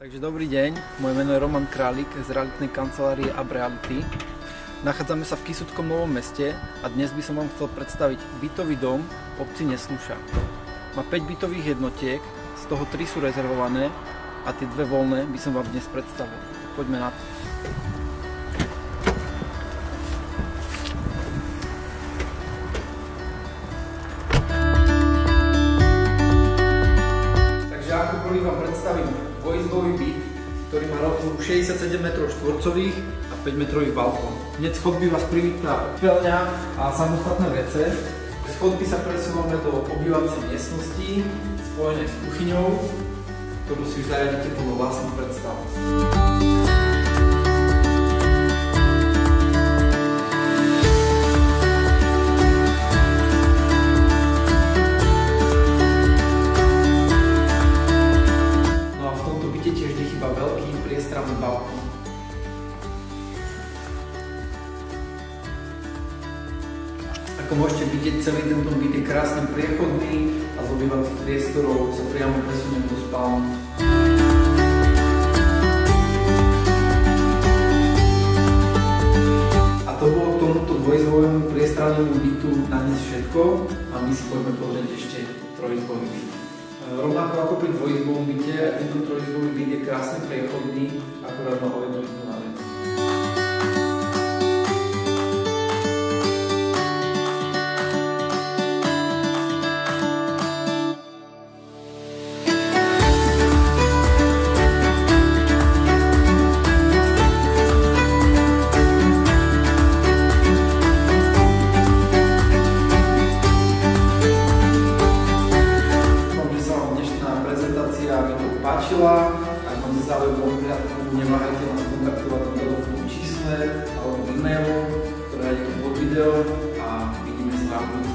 Takže dobrý deň, moje meno je Roman Králik z realitnej kancelárie Abreality. Nachádzame sa v Kysutskom Novom Meste a dnes by som vám chcel predstaviť bytový dom v obci Nesluša. Má 5 bytových jednotiek, z toho 3 sú rezervované a tie 2 voľné by som vám dnes predstavil. Poďme na to. Takže ako prvý vám predstavím dvojizbový byt, ktorý má rozlohu 67 m2 a 5 m balkón. Hneď z chodby vás privítá kúpeľňa a samostatné WC. Z chodby sa presúvame do obývacej miestnosti spojenej s kuchyňou, ktorú si už zariadíte podľa vlastných predstav. Veľký priestranný balkón. Ako môžete vidieť, celý tento byt je krásne priechodný a z obývacích priestorov sa priamo presuniem do spálne. A to bolo k tomuto dvojizbovému priestrannému bytu na dnes všetko a my si poďme pozrieť ešte trojizbový byt. Rovnako ako pri dvojizbovom byte, tento trojizbový byt je krásne priechodný, akorát má o jednu izbu naviac. Páčila, ak máte záujem o výhľadku, neváhajte nás kontaktovať na telefónnom čísle alebo e-mailu, ktoré nájdete pod video a vidíme sa na budúce.